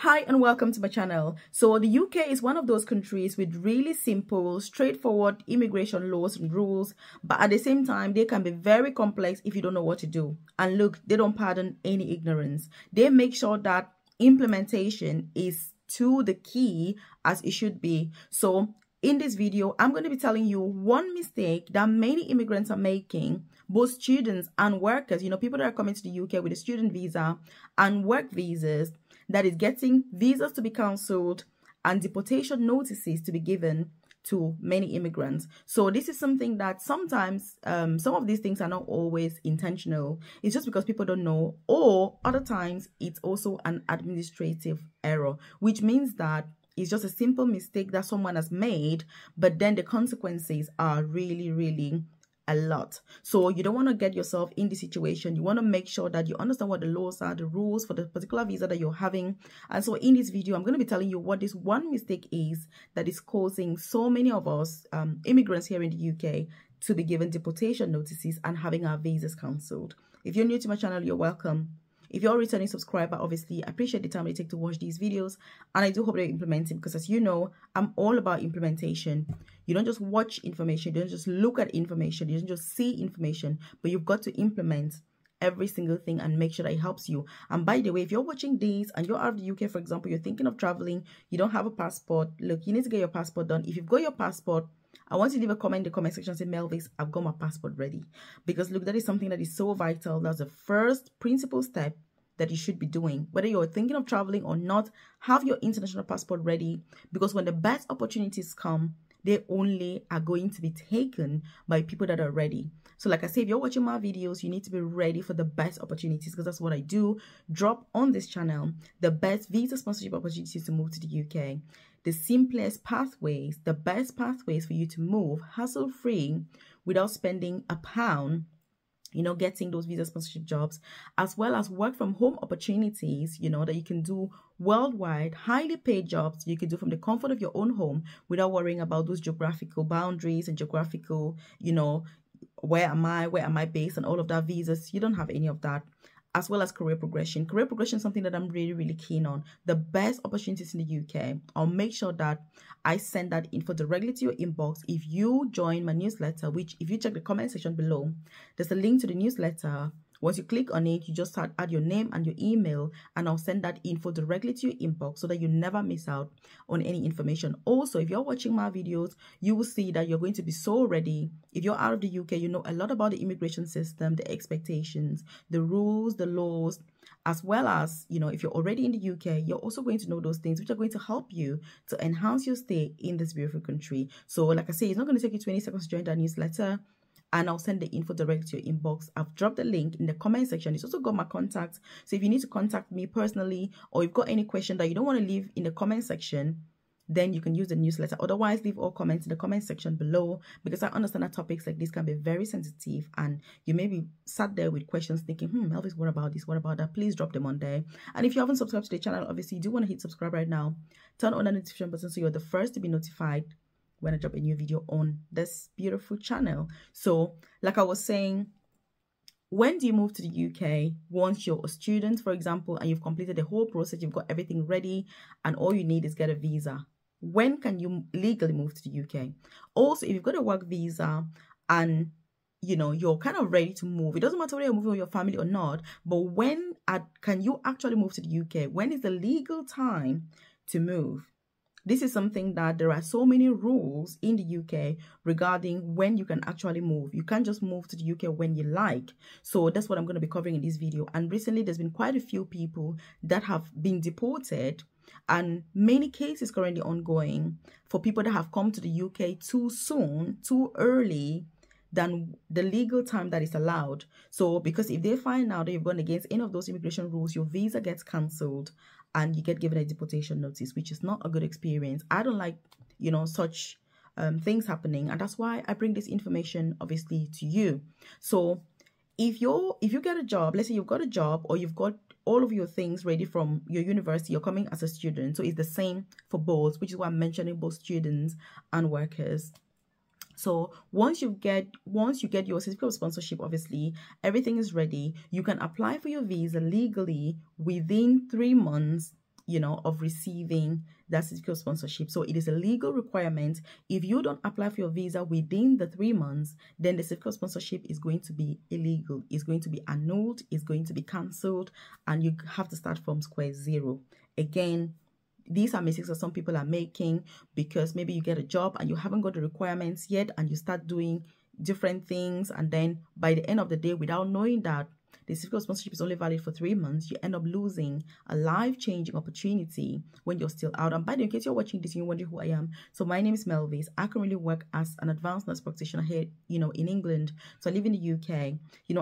Hi and welcome to my channel. So the UK is one of those countries with really simple, straightforward immigration laws and rules, but at the same time, they can be very complex if you don't know what to do. And look, they don't pardon any ignorance. They make sure that implementation is to the key as it should be. So in this video, I'm going to be telling you one mistake that many immigrants are making, both students and workers, people that are coming to the UK with a student visa and work visas, that is getting visas to be cancelled and deportation notices to be given to many immigrants. So this is something that sometimes some of these things are not always intentional. It's just because people don't know, or other times it's also an administrative error, which means that it's just a simple mistake that someone has made, but then the consequences are really a lot. So you don't want to get yourself in this situation. You want to make sure that you understand what the laws are, the rules for the particular visa that you're having. And so in this video, I'm going to be telling you what this one mistake is that is causing so many of us immigrants here in the UK to be given deportation notices and having our visas cancelled. If you're new to my channel, you're welcome. If you're a returning subscriber, obviously, I appreciate the time you take to watch these videos. And I do hope they're implementing, because as you know, I'm all about implementation. You don't just watch information. You don't just look at information. You don't just see information. But you've got to implement every single thing and make sure that it helps you. And by the way, if you're watching these and you're out of the UK, for example, you're thinking of traveling, you don't have a passport, look, you need to get your passport done. If you've got your passport, I want you to leave a comment in the comment section and say, Melvis, I've got my passport ready. Because look, that is something that is so vital. That's the first principal step that you should be doing. Whether you're thinking of traveling or not, have your international passport ready, because when the best opportunities come, they only are going to be taken by people that are ready. So like I say, if you're watching my videos, you need to be ready for the best opportunities, because that's what I do. Drop on this channel the best visa sponsorship opportunities to move to the UK. The simplest pathways, the best pathways for you to move hassle-free without spending a pound, getting those visa sponsorship jobs, as well as work from home opportunities, that you can do worldwide, highly paid jobs you can do from the comfort of your own home without worrying about those geographical boundaries and geographical, where am I based, and all of that visas. You don't have any of that. As well as career progression. Career progression is something that I'm really keen on. The best opportunities in the UK. I'll make sure that I send that info directly to your inbox if you join my newsletter, which if you check the comment section below, there's a link to the newsletter. Once you click on it, you just add your name and your email, and I'll send that info directly to your inbox so that you never miss out on any information. Also, if you're watching my videos, you will see that you're going to be so ready. If you're out of the UK, you know a lot about the immigration system, the expectations, the rules, the laws, as well as, if you're already in the UK, you're also going to know those things which are going to help you to enhance your stay in this beautiful country. So like I say, it's not going to take you 20 seconds to join that newsletter, and I'll send the info direct to your inbox. I've dropped the link in the comment section. It's also got my contacts. So if you need to contact me personally, or you've got any question that you don't want to leave in the comment section, then you can use the newsletter. Otherwise, leave all comments in the comment section below, because I understand that topics like this can be very sensitive, and you may be sat there with questions thinking, Elvis, what about this? What about that? Please drop them on there. And if you haven't subscribed to the channel, obviously you do want to hit subscribe right now. Turn on the notification button so you're the first to be notified when I drop a new video on this beautiful channel. So like I was saying, when do you move to the UK? Once you're a student, for example, and you've completed the whole process, you've got everything ready, and all you need is get a visa. When can you legally move to the UK? Also, if you've got a work visa and you're kind of ready to move, it doesn't matter whether you're moving with your family or not, but when can you actually move to the UK? When is the legal time to move? This is something that there are so many rules in the UK regarding when you can actually move. You can't just move to the UK when you like. So that's what I'm going to be covering in this video. And recently, there's been quite a few people that have been deported, and many cases currently ongoing for people that have come to the UK too soon, too early than the legal time that is allowed. So because if they find out that you've gone against any of those immigration rules, your visa gets cancelled and you get given a deportation notice, which is not a good experience. I don't like, such things happening. And that's why I bring this information, obviously, to you. So if you get a job, let's say you've got a job, or you've got all of your things ready from your university, you're coming as a student. So it's the same for both, which is why I'm mentioning both students and workers. So once you get your certificate of sponsorship, obviously everything is ready. You can apply for your visa legally within 3 months of receiving that certificate of sponsorship. So it is a legal requirement. If you don't apply for your visa within the 3 months, then the certificate of sponsorship is going to be illegal. It's going to be annulled. It's going to be cancelled, and you have to start from square zero. Again, these are mistakes that some people are making because maybe you get a job and you haven't got the requirements yet, and you start doing different things, and then by the end of the day, without knowing that the certificate of sponsorship is only valid for 3 months, you end up losing a life-changing opportunity when you're still out. And by the way, in case you're watching this and you're wondering who I am, so my name is Melvis. I currently work as an advanced nurse practitioner here, in England. So I live in the UK.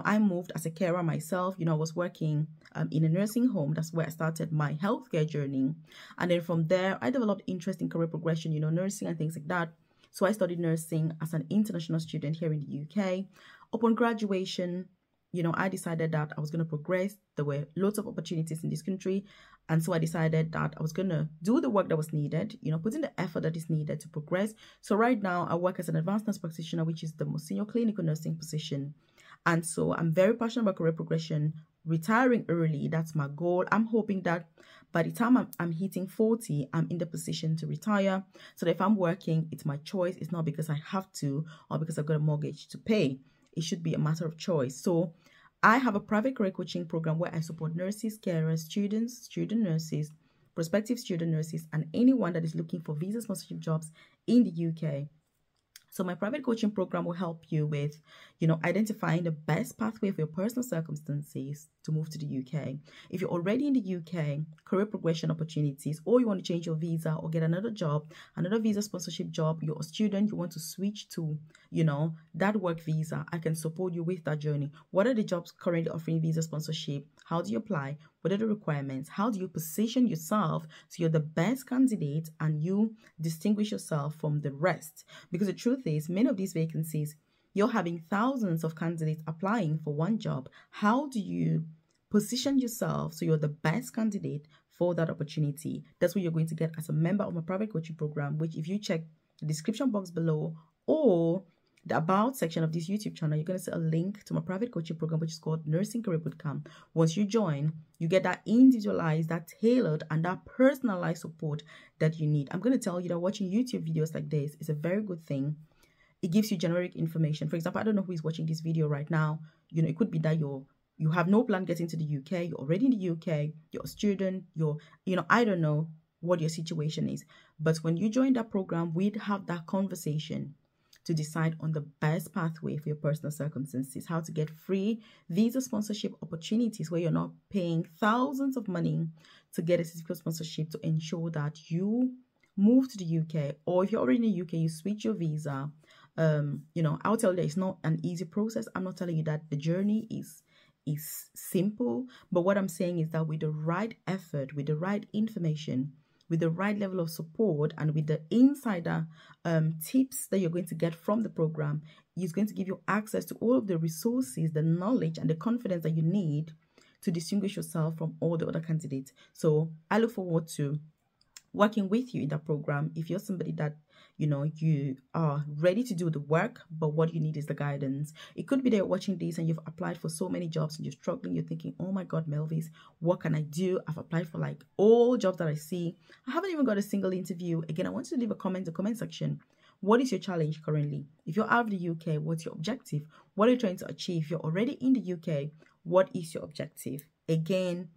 I moved as a carer myself. I was working in a nursing home. That's where I started my healthcare journey. And then from there, I developed interest in career progression, nursing and things like that. So I studied nursing as an international student here in the UK. Upon graduation, I decided that I was going to progress. There were lots of opportunities in this country. And so I decided that I was going to do the work that was needed, put in the effort that is needed to progress. So right now I work as an advanced nurse practitioner, which is the most senior clinical nursing position. And so I'm very passionate about career progression, retiring early. That's my goal. I'm hoping that by the time I'm hitting 40, I'm in the position to retire. So that if I'm working, it's my choice. It's not because I have to or because I've got a mortgage to pay. It should be a matter of choice. So I have a private career coaching program where I support nurses, carers, students, student nurses, prospective student nurses, and anyone that is looking for visa sponsorship jobs in the UK. So my private coaching program will help you with, identifying the best pathway for your personal circumstances to move to the UK. If you're already in the UK, career progression opportunities, or you want to change your visa or get another job, another visa sponsorship job, you're a student, you want to switch to, that work visa, I can support you with that journey. What are the jobs currently offering visa sponsorship? How do you apply? What are the requirements? How do you position yourself so you're the best candidate and you distinguish yourself from the rest? Because the truth is, many of these vacancies, you're having thousands of candidates applying for one job. How do you position yourself so you're the best candidate for that opportunity? That's what you're going to get as a member of my private coaching program, which if you check the description box below or the about section of this YouTube channel, you're going to see a link to my private coaching program, which is called Nursing Career Bootcamp. Once you join, you get that individualized, that tailored, and that personalized support that you need. I'm going to tell you that watching YouTube videos like this is a very good thing. It gives you generic information. For example, I don't know who is watching this video right now. It could be that you have no plan getting to the UK. You're already in the UK. You're a student. I don't know what your situation is. But when you join that program, we'd have that conversation to decide on the best pathway for your personal circumstances, how to get free visa sponsorship opportunities where you're not paying thousands of money to get a certificate of sponsorship to ensure that you move to the UK. Or if you're already in the UK, you switch your visa. I'll tell you that it's not an easy process. I'm not telling you that the journey is simple, but what I'm saying is that with the right effort, with the right information, with the right level of support, and with the insider tips that you're going to get from the program, it's going to give you access to all of the resources, the knowledge, and the confidence that you need to distinguish yourself from all the other candidates. So I look forward to working with you in that program. If you're somebody that you are ready to do the work, but what you need is the guidance. It could be that you're watching this and you've applied for so many jobs and you're struggling. You're thinking, oh my God, Melvis, what can I do? I've applied for like all jobs that I see. I haven't even got a single interview. Again, I want you to leave a comment in the comment section. What is your challenge currently? If you're out of the UK, what's your objective? What are you trying to achieve? If you're already in the UK, what is your objective? Again,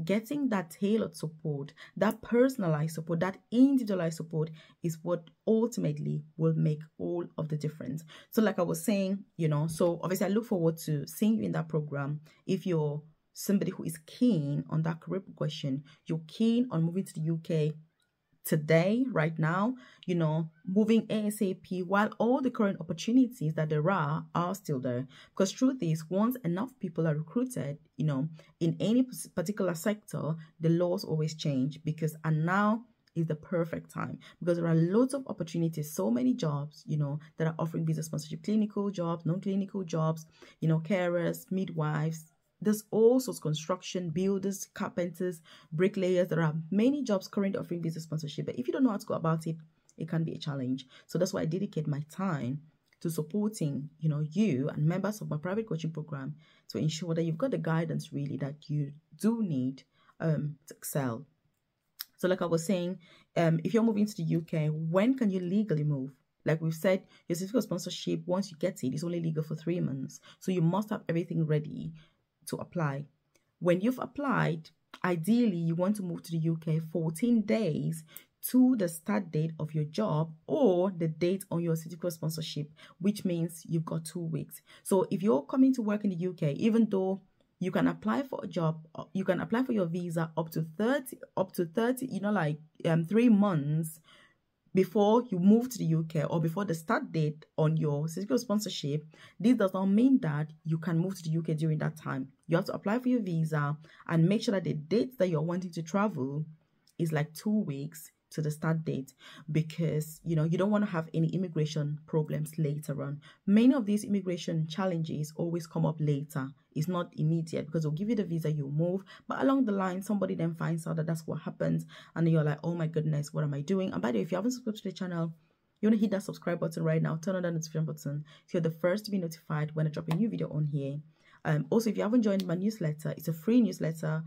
getting that tailored support, that personalized support, that individualized support is what ultimately will make all of the difference. So like I was saying, so obviously I look forward to seeing you in that program. If you're somebody who is keen on that career progression, you're keen on moving to the UK today, right now, moving ASAP, while all the current opportunities that there are still there. Because truth is, once enough people are recruited, in any particular sector, the laws always change and now is the perfect time because there are lots of opportunities, so many jobs, that are offering visa sponsorship, clinical jobs, non-clinical jobs, carers, midwives. There's all sorts of construction, builders, carpenters, bricklayers. There are many jobs currently offering visa sponsorship. But if you don't know how to go about it, it can be a challenge. So that's why I dedicate my time to supporting, you and members of my private coaching program to ensure that you've got the guidance really that you do need to excel. So like I was saying, if you're moving to the UK, when can you legally move? Like we've said, your certificate of sponsorship, once you get it, it's only legal for 3 months. So you must have everything ready to apply. When you've applied, ideally you want to move to the UK 14 days to the start date of your job or the date on your certificate of sponsorship, which means you've got 2 weeks. So if you're coming to work in the UK, even though you can apply for a job, you can apply for your visa up to 30, you know, like 3 months before you move to the UK or before the start date on your certificate of sponsorship. This does not mean that you can move to the UK during that time. You have to apply for your visa and make sure that the date that you're wanting to travel is like 2 weeks to the start date, because you don't want to have any immigration problems later on. Many of these immigration challenges always come up later. It's not immediate, because they'll give you the visa, you move, but along the line somebody then finds out that that's what happens, and then you're like, oh my goodness, what am I doing? And by the way, if you haven't subscribed to the channel, you want to hit that subscribe button right now, turn on that notification button so you're the first to be notified when I drop a new video on here. Also, if you haven't joined my newsletter, it's a free newsletter.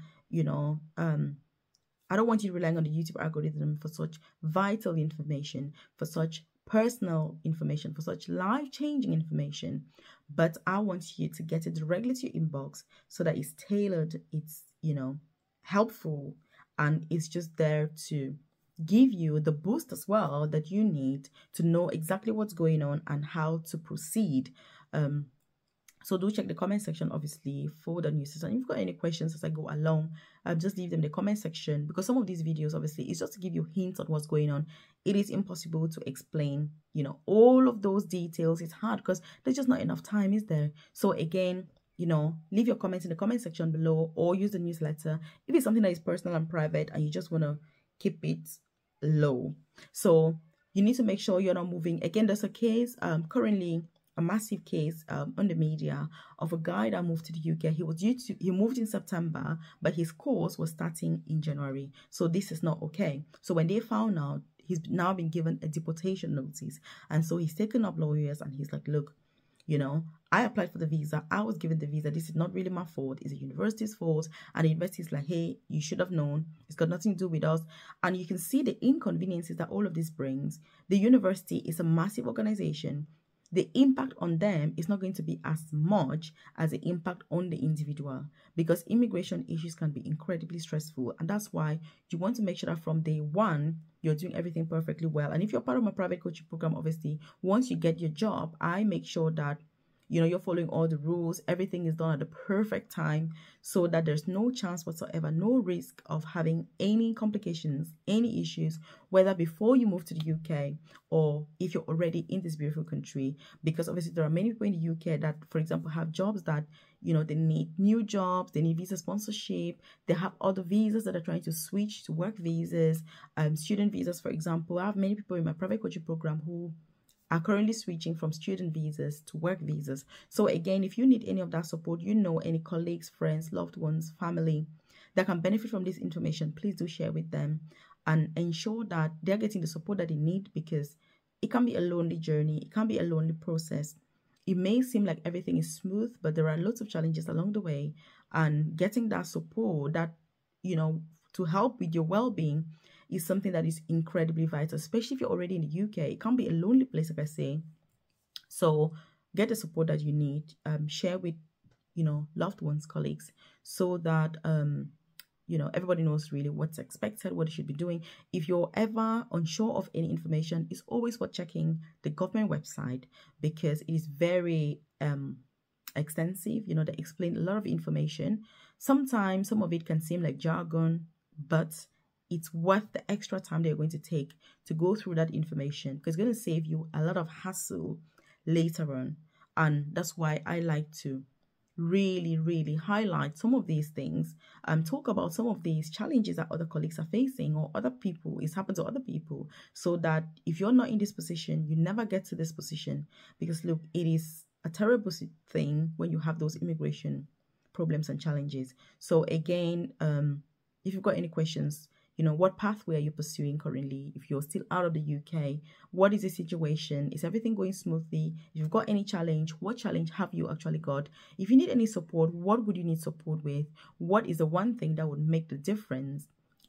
I don't want you relying on the YouTube algorithm for such vital information, for such personal information, for such life-changing information, but I want you to get it directly to your inbox so that it's tailored, it's helpful, and it's just there to give you the boost as well that you need to know exactly what's going on and how to proceed. So do check the comment section, obviously, for the news. And if you've got any questions as I go along, just leave them in the comment section, because some of these videos, obviously, is just to give you hints on what's going on. It is impossible to explain, all of those details. It's hard because there's just not enough time, is there? So again, leave your comments in the comment section below, or use the newsletter if it's something that is personal and private and you just want to keep it low. So you need to make sure you're not moving. Again, there's a case currently, a massive case on the media of a guy that moved to the UK. He moved in September, but his course was starting in January. So this is not okay. So when they found out, he's now been given a deportation notice. And so he's taken up lawyers and he's like, look, I applied for the visa. I was given the visa. This is not really my fault. It's the university's fault. And the university is like, hey, you should have known. It's got nothing to do with us. And you can see the inconveniences that all of this brings. The university is a massive organization. The impact on them is not going to be as much as the impact on the individual, because immigration issues can be incredibly stressful. And that's why you want to make sure that from day one, you're doing everything perfectly well. And if you're part of my private coaching program, obviously, once you get your job, I make sure that you're following all the rules. Everything is done at the perfect time so that there's no chance whatsoever, no risk of having any complications, any issues, whether before you move to the UK or if you're already in this beautiful country. Because obviously there are many people in the UK that, for example, have jobs that, they need new jobs, they need visa sponsorship, they have other visas that are trying to switch to work visas, student visas, for example. I have many people in my private coaching program who are currently switching from student visas to work visas. So again, if you need any of that support, any colleagues, friends, loved ones, family that can benefit from this information, please do share with them and ensure that they're getting the support that they need, because it can be a lonely journey. It can be a lonely process. It may seem like everything is smooth, but there are lots of challenges along the way, and getting that support that, to help with your well-being is something that is incredibly vital, especially if you're already in the UK. It can be a lonely place, like I say. So get the support that you need. Share with, loved ones, colleagues, so that, everybody knows really what's expected, what they should be doing. If you're ever unsure of any information, it's always worth checking the government website, because it is very extensive. They explain a lot of information. Sometimes some of it can seem like jargon, but it's worth the extra time they're going to take to go through that information, because it's going to save you a lot of hassle later on. And that's why I like to really highlight some of these things and talk about some of these challenges that other colleagues are facing, or other people, it's happened to other people, so that if you're not in this position, you never get to this position. Because look, it is a terrible thing when you have those immigration problems and challenges. So again, if you've got any questions, what pathway are you pursuing currently? If you're still out of the UK, what is the situation? Is everything going smoothly? If you've got any challenge, what challenge have you actually got? If you need any support, what would you need support with? What is the one thing that would make the difference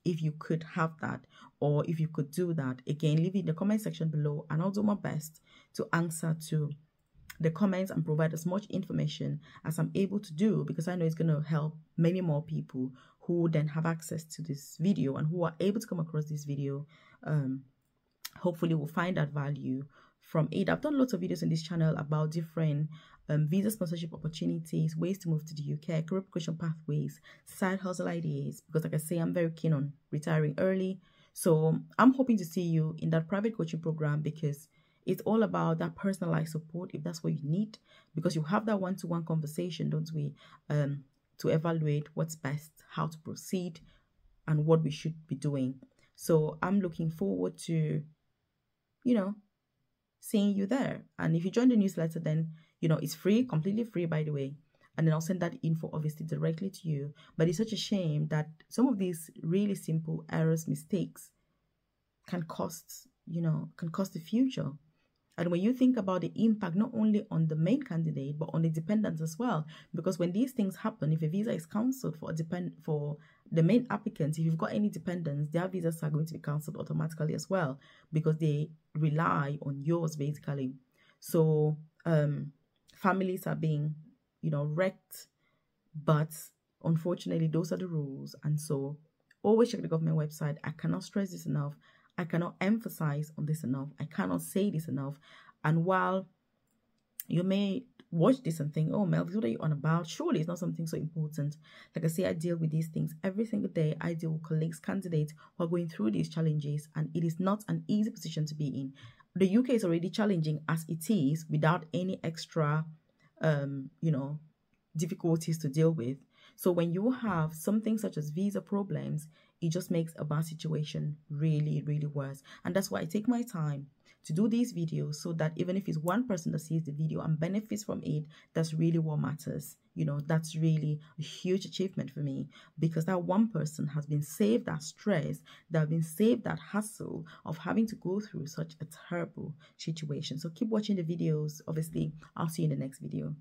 if you could have that, or if you could do that. Again, leave it in the comment section below, and I'll do my best to answer to the comments and provide as much information as I'm able to do, because I know it's going to help many more people who then have access to this video and who are able to come across this video. Hopefully will find that value from it. I've done lots of videos on this channel about different visa sponsorship opportunities, ways to move to the UK, career progression pathways, side hustle ideas, because like I say, I'm very keen on retiring early. So I'm hoping to see you in that private coaching program, because it's all about that personalized support if that's what you need, because you have that one-to-one conversation, don't we, to evaluate what's best, how to proceed, and what we should be doing. So I'm looking forward to, you know, seeing you there. And if you join the newsletter, then, you know, it's free, completely free, by the way. And then I'll send that info obviously directly to you. But it's such a shame that some of these really simple errors, mistakes can cost, you know, can cost the future. And when you think about the impact, not only on the main candidate, but on the dependents as well, because when these things happen, if a visa is cancelled for the main applicants, if you've got any dependents, their visas are going to be cancelled automatically as well, because they rely on yours basically. So families are being, you know, wrecked, but unfortunately those are the rules. And so always check the government website. I cannot stress this enough. I cannot emphasize on this enough. I cannot say this enough. And while you may watch this and think, oh, Mel, what are you on about? Surely it's not something so important. Like I say, I deal with these things every single day. I deal with colleagues, candidates who are going through these challenges, and it is not an easy position to be in. The UK is already challenging as it is, without any extra, you know, difficulties to deal with. So when you have something such as visa problems, it just makes a bad situation really, really worse. And that's why I take my time to do these videos, so that even if it's one person that sees the video and benefits from it, that's really what matters. You know, that's really a huge achievement for me, because that one person has been saved that stress, that have been saved that hassle of having to go through such a terrible situation. So keep watching the videos. Obviously, I'll see you in the next video.